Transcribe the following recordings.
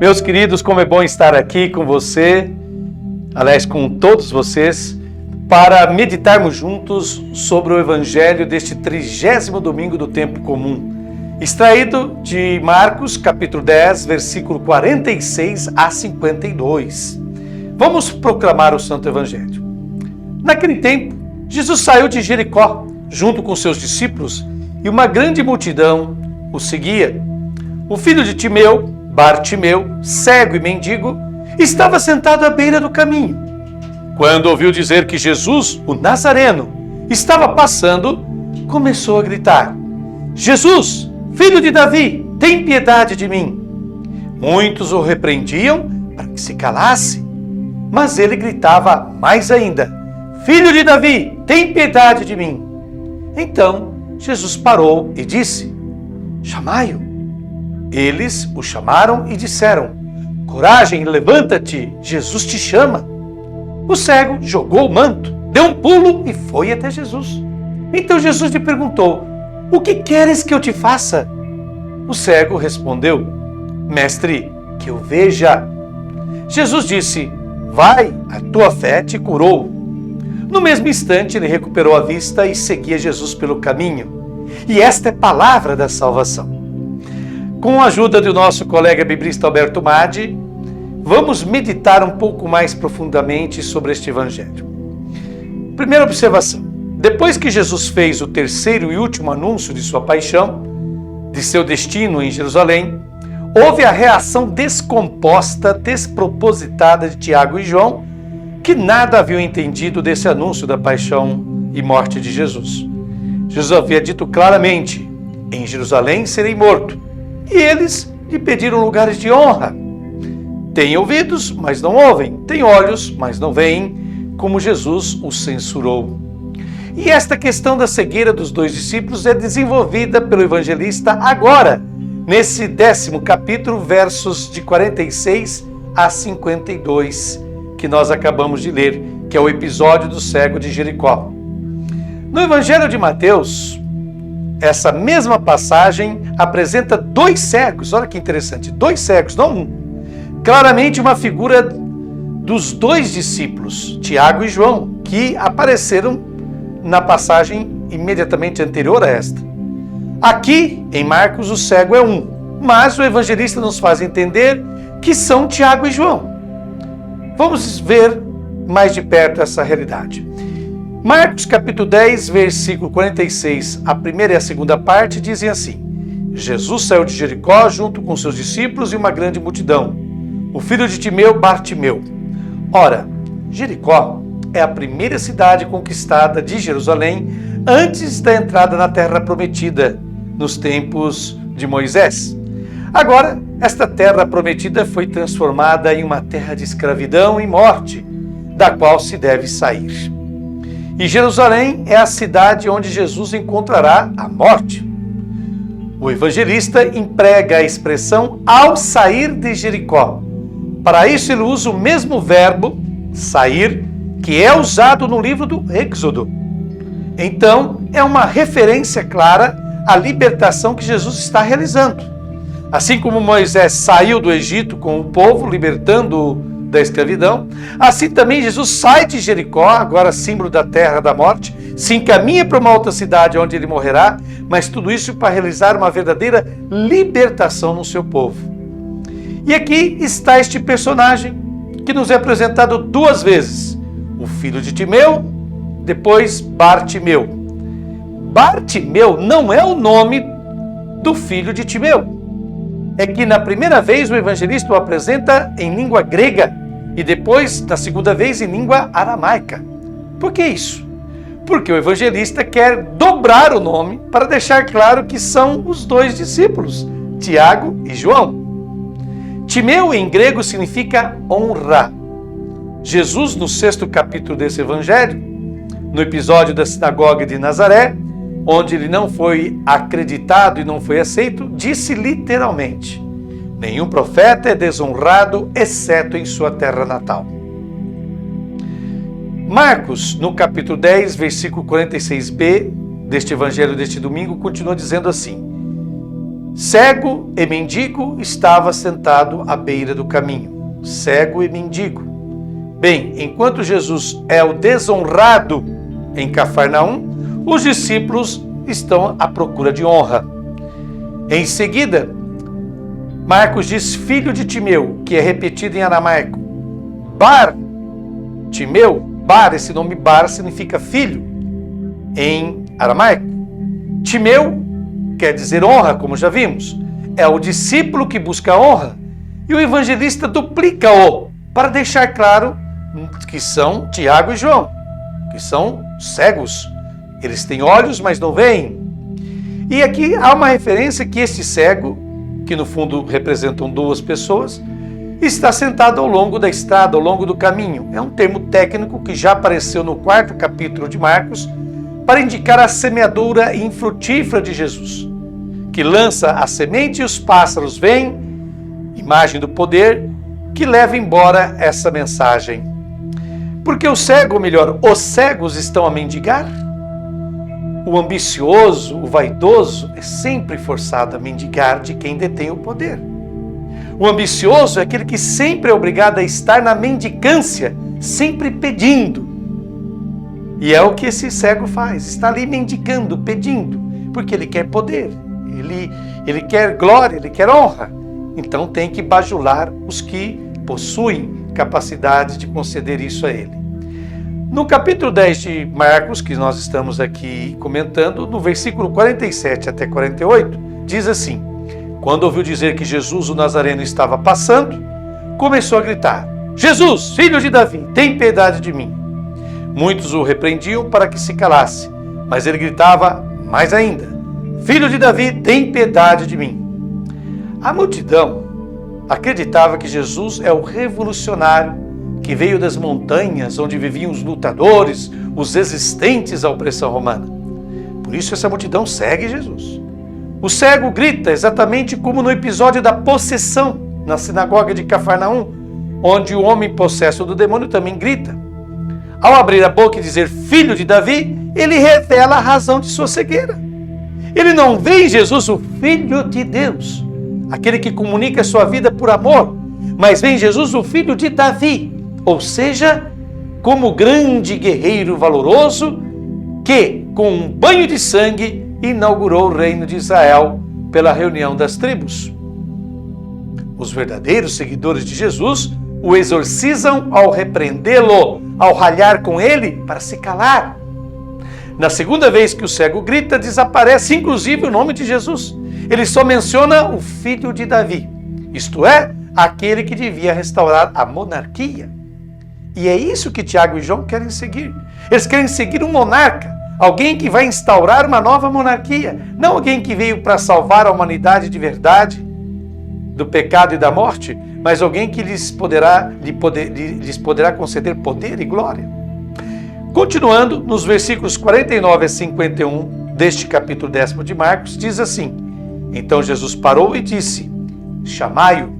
Meus queridos, como é bom estar aqui com você, aliás, com todos vocês, para meditarmos juntos sobre o Evangelho deste 30º domingo do tempo comum, extraído de Marcos, capítulo 10, versículo 46 a 52. Vamos proclamar o Santo Evangelho. Naquele tempo, Jesus saiu de Jericó, junto com seus discípulos, e uma grande multidão o seguia. O filho de Timeu, Bartimeu, cego e mendigo, estava sentado à beira do caminho. Quando ouviu dizer que Jesus, o Nazareno, estava passando, começou a gritar: Jesus, filho de Davi, tem piedade de mim. Muitos o repreendiam para que se calasse, mas ele gritava mais ainda: Filho de Davi, tem piedade de mim. Então Jesus parou e disse: Chamai-o. Eles o chamaram e disseram: Coragem, levanta-te, Jesus te chama. O cego jogou o manto, deu um pulo e foi até Jesus. Então Jesus lhe perguntou: O que queres que eu te faça? O cego respondeu: Mestre, que eu veja. Jesus disse: Vai, a tua fé te curou. No mesmo instante ele recuperou a vista e seguia Jesus pelo caminho. E esta é a palavra da salvação. Com a ajuda do nosso colega biblista Alberto Madi, vamos meditar um pouco mais profundamente sobre este evangelho. Primeira observação: depois que Jesus fez o terceiro e último anúncio de sua paixão, de seu destino em Jerusalém, houve a reação descomposta, despropositada de Tiago e João, que nada haviam entendido desse anúncio da paixão e morte de Jesus. Jesus havia dito claramente: em Jerusalém serei morto. E eles lhe pediram lugares de honra. Têm ouvidos, mas não ouvem. Têm olhos, mas não veem, como Jesus os censurou. E esta questão da cegueira dos dois discípulos é desenvolvida pelo evangelista agora, nesse 10º capítulo, versos de 46 a 52, que nós acabamos de ler, que é o episódio do cego de Jericó. No Evangelho de Mateus, essa mesma passagem apresenta dois cegos, olha que interessante, dois cegos, não um. Claramente uma figura dos dois discípulos, Tiago e João, que apareceram na passagem imediatamente anterior a esta. Aqui, em Marcos, o cego é um, mas o evangelista nos faz entender que são Tiago e João. Vamos ver mais de perto essa realidade. Marcos capítulo 10, versículo 46, a primeira e a segunda parte dizem assim: Jesus saiu de Jericó junto com seus discípulos e uma grande multidão. O filho de Timeu, Bartimeu. Ora, Jericó é a primeira cidade conquistada de Jerusalém antes da entrada na terra prometida, nos tempos de Moisés. Agora, esta terra prometida foi transformada em uma terra de escravidão e morte, da qual se deve sair. E Jerusalém é a cidade onde Jesus encontrará a morte. O evangelista emprega a expressão ao sair de Jericó. Para isso ele usa o mesmo verbo, sair, que é usado no livro do Êxodo. Então, é uma referência clara à libertação que Jesus está realizando. Assim como Moisés saiu do Egito com o povo, libertando-o da escravidão, assim também Jesus sai de Jericó, agora símbolo da terra da morte, se encaminha para uma outra cidade onde ele morrerá, mas tudo isso para realizar uma verdadeira libertação no seu povo. E aqui está este personagem que nos é apresentado duas vezes: o filho de Timeu, depois Bartimeu. Bartimeu não é o nome do filho de Timeu. É que na primeira vez o evangelista o apresenta em língua grega e depois, na segunda vez, em língua aramaica. Por que isso? Porque o evangelista quer dobrar o nome para deixar claro que são os dois discípulos, Tiago e João. Timeu em grego significa honra. Jesus, no 6º capítulo desse evangelho, no episódio da sinagoga de Nazaré, onde ele não foi acreditado e não foi aceito, disse literalmente: nenhum profeta é desonrado, exceto em sua terra natal. Marcos, no capítulo 10, versículo 46b deste evangelho deste domingo, continua dizendo assim: Cego e mendigo estava sentado à beira do caminho. Cego e mendigo. Bem, enquanto Jesus é o desonrado em Cafarnaum, os discípulos estão à procura de honra. Em seguida, Marcos diz filho de Timeu, que é repetido em aramaico. Bar, Timeu, Bar, esse nome Bar significa filho em aramaico. Timeu quer dizer honra, como já vimos. É o discípulo que busca honra e o evangelista duplica-o para deixar claro que são Tiago e João, que são cegos. Eles têm olhos, mas não veem. E aqui há uma referência que este cego, que no fundo representam duas pessoas, está sentado ao longo da estrada, ao longo do caminho. É um termo técnico que já apareceu no 4º capítulo de Marcos para indicar a semeadura infrutífera de Jesus, que lança a semente e os pássaros vêm, imagem do poder, que leva embora essa mensagem. Porque o cego, ou melhor, os cegos estão a mendigar? O ambicioso, o vaidoso, é sempre forçado a mendigar de quem detém o poder. O ambicioso é aquele que sempre é obrigado a estar na mendicância, sempre pedindo. E é o que esse cego faz, está ali mendicando, pedindo, porque ele quer poder, ele quer glória, ele quer honra. Então tem que bajular os que possuem capacidade de conceder isso a ele. No capítulo 10 de Marcos, que nós estamos aqui comentando, no versículo 47 até 48, diz assim: quando ouviu dizer que Jesus, o Nazareno, estava passando, começou a gritar: Jesus, filho de Davi, tem piedade de mim. Muitos o repreendiam para que se calasse, mas ele gritava mais ainda: Filho de Davi, tem piedade de mim. A multidão acreditava que Jesus é o revolucionário que veio das montanhas onde viviam os lutadores, os resistentes à opressão romana. Por isso essa multidão segue Jesus. O cego grita exatamente como no episódio da possessão na sinagoga de Cafarnaum, onde o homem possesso do demônio também grita. Ao abrir a boca e dizer filho de Davi, ele revela a razão de sua cegueira. Ele não vê em Jesus o Filho de Deus, aquele que comunica a sua vida por amor, mas vê em Jesus o Filho de Davi, ou seja, como grande guerreiro valoroso que, com um banho de sangue, inaugurou o reino de Israel pela reunião das tribos. Os verdadeiros seguidores de Jesus o exorcizam ao repreendê-lo, ao ralhar com ele para se calar. Na segunda vez que o cego grita, desaparece inclusive o nome de Jesus. Ele só menciona o filho de Davi, isto é, aquele que devia restaurar a monarquia. E é isso que Tiago e João querem seguir. Eles querem seguir um monarca, alguém que vai instaurar uma nova monarquia, não alguém que veio para salvar a humanidade de verdade, do pecado e da morte, mas alguém que lhes poderá conceder poder e glória. Continuando, nos versículos 49 a 51 deste capítulo 10 de Marcos, diz assim: Então Jesus parou e disse: Chamai-o.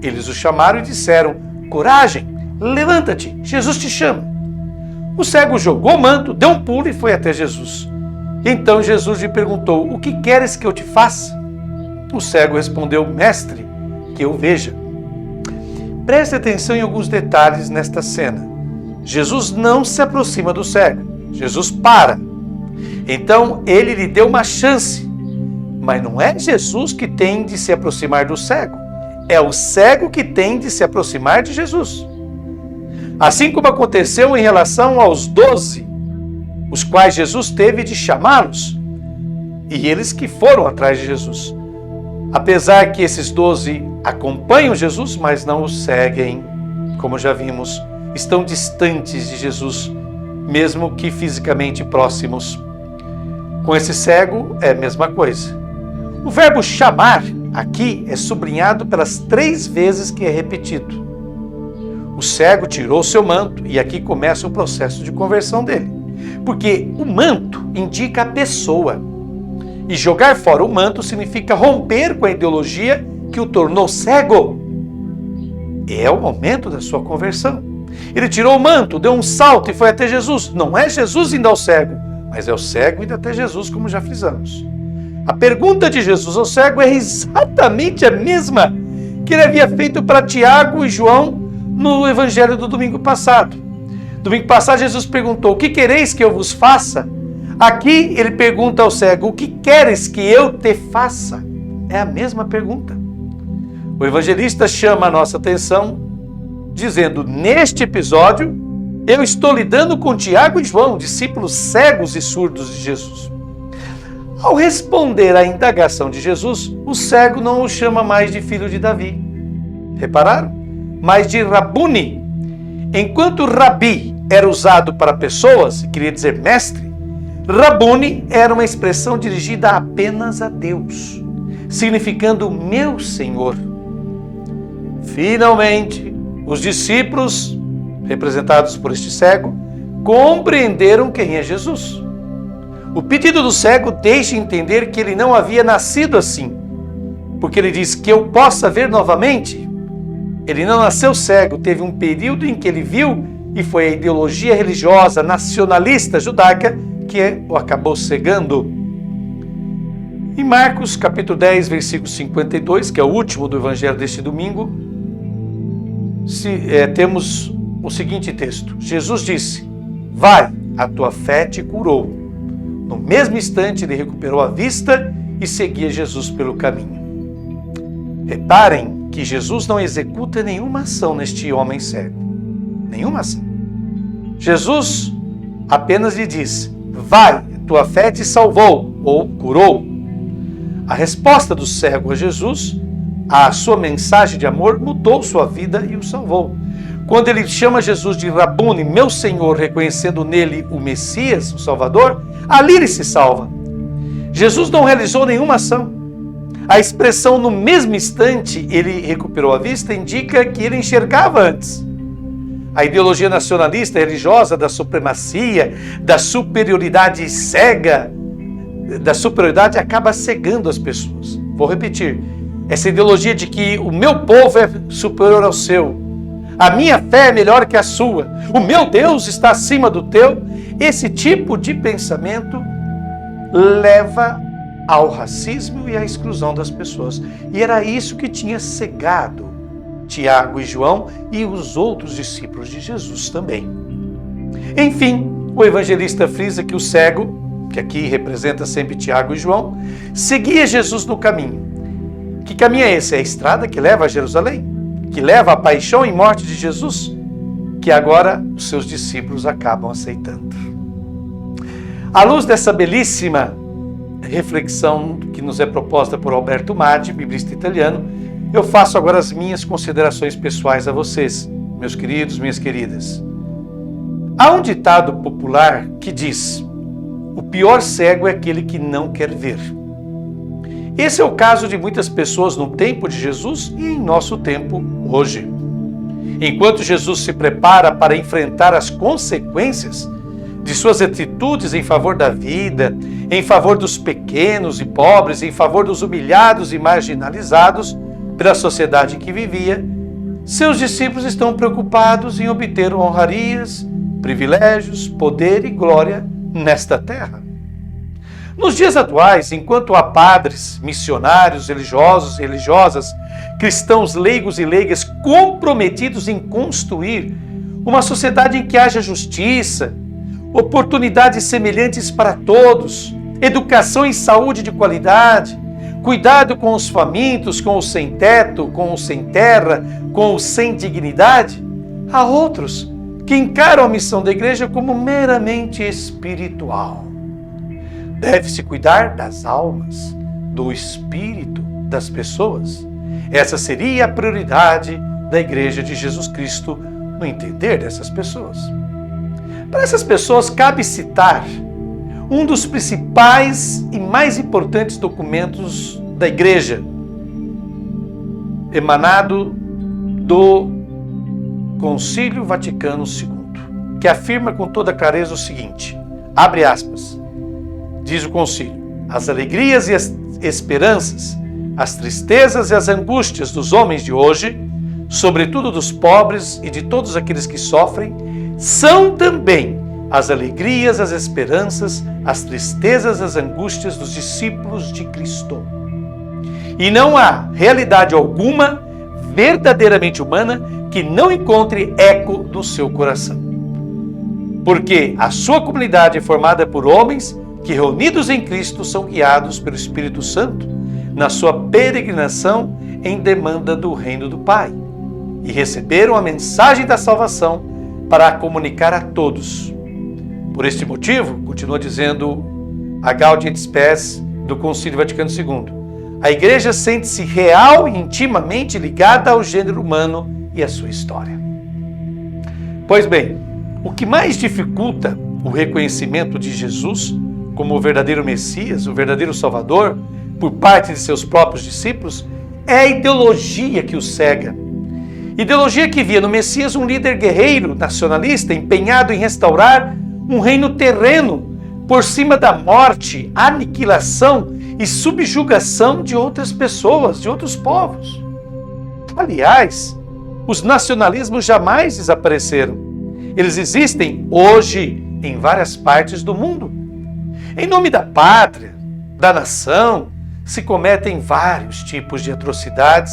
Eles o chamaram e disseram: Coragem, levanta-te, Jesus te chama. O cego jogou o manto, deu um pulo e foi até Jesus. Então Jesus lhe perguntou: O que queres que eu te faça? O cego respondeu: Mestre, que eu veja. Preste atenção em alguns detalhes nesta cena. Jesus não se aproxima do cego. Jesus para. Então ele lhe deu uma chance. Mas não é Jesus que tem de se aproximar do cego. É o cego que tem de se aproximar de Jesus. Assim como aconteceu em relação aos 12, os quais Jesus teve de chamá-los. E eles que foram atrás de Jesus. Apesar que esses 12 acompanham Jesus, mas não o seguem, como já vimos, estão distantes de Jesus, mesmo que fisicamente próximos. Com esse cego é a mesma coisa. O verbo chamar aqui é sublinhado pelas 3 vezes que é repetido. O cego tirou seu manto e aqui começa o processo de conversão dele. Porque o manto indica a pessoa. E jogar fora o manto significa romper com a ideologia que o tornou cego. É o momento da sua conversão. Ele tirou o manto, deu um salto e foi até Jesus. Não é Jesus indo ao cego, mas é o cego indo até Jesus, como já frisamos. A pergunta de Jesus ao cego é exatamente a mesma que ele havia feito para Tiago e João no evangelho do domingo passado. Domingo passado Jesus perguntou: o que quereis que eu vos faça? Aqui ele pergunta ao cego: o que queres que eu te faça? É a mesma pergunta. O evangelista chama a nossa atenção dizendo: neste episódio eu estou lidando com Tiago e João, discípulos cegos e surdos de Jesus. Ao responder à indagação de Jesus, o cego não o chama mais de filho de Davi. Repararam? Mas de Rabuni. Enquanto Rabi era usado para pessoas, queria dizer mestre, Rabuni era uma expressão dirigida apenas a Deus, significando meu Senhor. Finalmente, os discípulos, representados por este cego, compreenderam quem é Jesus. O pedido do cego deixa entender que ele não havia nascido assim, porque ele diz que eu possa ver novamente. Ele não nasceu cego, teve um período em que ele viu e foi a ideologia religiosa nacionalista judaica que o acabou cegando. Em Marcos, capítulo 10, versículo 52, que é o último do evangelho deste domingo, temos o seguinte texto. Jesus disse: vai, a tua fé te curou. No mesmo instante ele recuperou a vista e seguia Jesus pelo caminho. Reparem que Jesus não executa nenhuma ação neste homem cego. Nenhuma ação. Jesus apenas lhe diz: vai, tua fé te salvou ou curou. A resposta do cego a Jesus, a sua mensagem de amor, mudou sua vida e o salvou. Quando ele chama Jesus de Rabuni, meu Senhor, reconhecendo nele o Messias, o Salvador, ali ele se salva. Jesus não realizou nenhuma ação. A expressão no mesmo instante ele recuperou a vista indica que ele enxergava antes. A ideologia nacionalista religiosa da supremacia, da superioridade cega, da superioridade acaba cegando as pessoas. Vou repetir. Essa ideologia de que o meu povo é superior ao seu, a minha fé é melhor que a sua, o meu Deus está acima do teu, esse tipo de pensamento leva ao racismo e à exclusão das pessoas. E era isso que tinha cegado Tiago e João e os outros discípulos de Jesus também. Enfim, o evangelista frisa que o cego, que aqui representa sempre Tiago e João, seguia Jesus no caminho. Que caminho é esse? É a estrada que leva a Jerusalém? Que leva à paixão e morte de Jesus? Que agora os seus discípulos acabam aceitando. À luz dessa belíssima reflexão que nos é proposta por Alberto Maddi, biblista italiano, eu faço agora as minhas considerações pessoais a vocês, meus queridos, minhas queridas. Há um ditado popular que diz: o pior cego é aquele que não quer ver. Esse é o caso de muitas pessoas no tempo de Jesus e em nosso tempo hoje. Enquanto Jesus se prepara para enfrentar as consequências de suas atitudes em favor da vida, em favor dos pequenos e pobres, em favor dos humilhados e marginalizados pela sociedade em que vivia, seus discípulos estão preocupados em obter honrarias, privilégios, poder e glória nesta terra. Nos dias atuais, enquanto há padres, missionários, religiosos e religiosas, cristãos leigos e leigas comprometidos em construir uma sociedade em que haja justiça, oportunidades semelhantes para todos, educação e saúde de qualidade, cuidado com os famintos, com os sem teto, com os sem terra, com os sem dignidade, há outros que encaram a missão da igreja como meramente espiritual. Deve-se cuidar das almas, do espírito das pessoas. Essa seria a prioridade da Igreja de Jesus Cristo no entender dessas pessoas. Para essas pessoas, cabe citar um dos principais e mais importantes documentos da Igreja, emanado do Concílio Vaticano II, que afirma com toda clareza o seguinte, abre aspas, diz o concílio: as alegrias e as esperanças, as tristezas e as angústias dos homens de hoje, sobretudo dos pobres e de todos aqueles que sofrem, são também as alegrias, as esperanças, as tristezas, as angústias dos discípulos de Cristo. E não há realidade alguma verdadeiramente humana que não encontre eco no seu coração. Porque a sua comunidade é formada por homens que, reunidos em Cristo, são guiados pelo Espírito Santo na sua peregrinação em demanda do reino do Pai e receberam a mensagem da salvação para a comunicar a todos. Por este motivo, continua dizendo a Gaudium et Spes do Concílio Vaticano II, a Igreja sente-se real e intimamente ligada ao gênero humano e à sua história. Pois bem, o que mais dificulta o reconhecimento de Jesus como o verdadeiro Messias, o verdadeiro Salvador, por parte de seus próprios discípulos, é a ideologia que o cega. Ideologia que via no Messias um líder guerreiro, nacionalista, empenhado em restaurar um reino terreno por cima da morte, aniquilação e subjugação de outras pessoas, de outros povos. Aliás, os nacionalismos jamais desapareceram. Eles existem hoje em várias partes do mundo. Em nome da pátria, da nação, se cometem vários tipos de atrocidades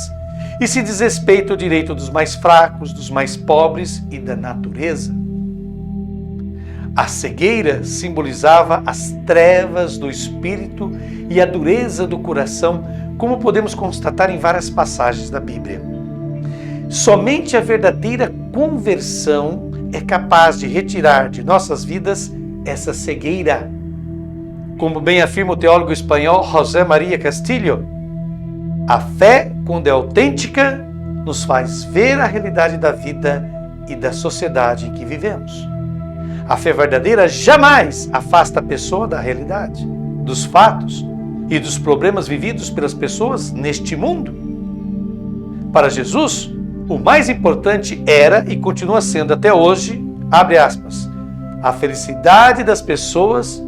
e se desrespeita o direito dos mais fracos, dos mais pobres e da natureza. A cegueira simbolizava as trevas do espírito e a dureza do coração, como podemos constatar em várias passagens da Bíblia. Somente a verdadeira conversão é capaz de retirar de nossas vidas essa cegueira. Como bem afirma o teólogo espanhol José María Castillo, a fé, quando é autêntica, nos faz ver a realidade da vida e da sociedade em que vivemos. A fé verdadeira jamais afasta a pessoa da realidade, dos fatos e dos problemas vividos pelas pessoas neste mundo. Para Jesus, o mais importante era e continua sendo até hoje, abre aspas, a felicidade das pessoas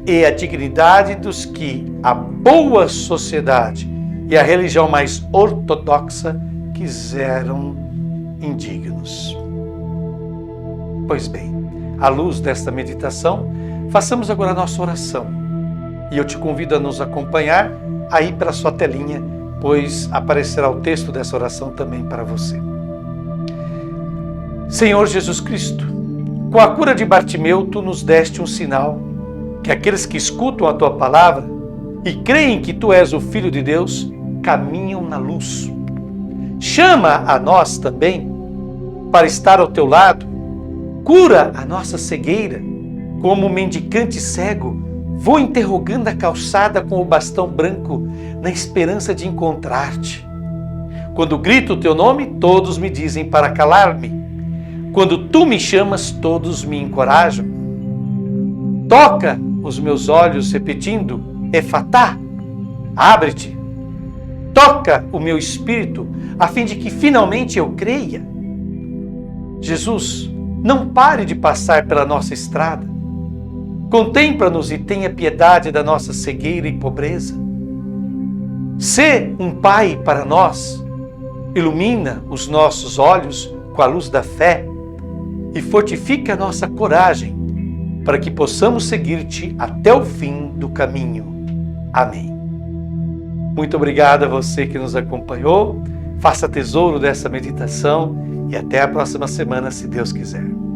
e a dignidade dos que a boa sociedade e a religião mais ortodoxa quiseram indignos. Pois bem, à luz desta meditação, façamos agora a nossa oração. E eu te convido a nos acompanhar aí pela sua telinha, pois aparecerá o texto dessa oração também para você. Senhor Jesus Cristo, com a cura de Bartimeu, tu nos deste um sinal, que aqueles que escutam a tua palavra e creem que tu és o Filho de Deus, caminham na luz. Chama a nós também para estar ao teu lado. Cura a nossa cegueira, como um mendicante cego, vou interrogando a calçada com o bastão branco, na esperança de encontrar-te. Quando grito o teu nome, todos me dizem para calar-me. Quando tu me chamas, todos me encorajam. Toca os meus olhos repetindo, Efatá, abre-te. Toca o meu espírito, a fim de que finalmente eu creia. Jesus, não pare de passar pela nossa estrada. Contempla-nos e tenha piedade da nossa cegueira e pobreza. Sê um Pai para nós. Ilumina os nossos olhos com a luz da fé e fortifica a nossa coragem para que possamos seguir-te até o fim do caminho. Amém. Muito obrigado a você que nos acompanhou. Faça tesouro dessa meditação e até a próxima semana, se Deus quiser.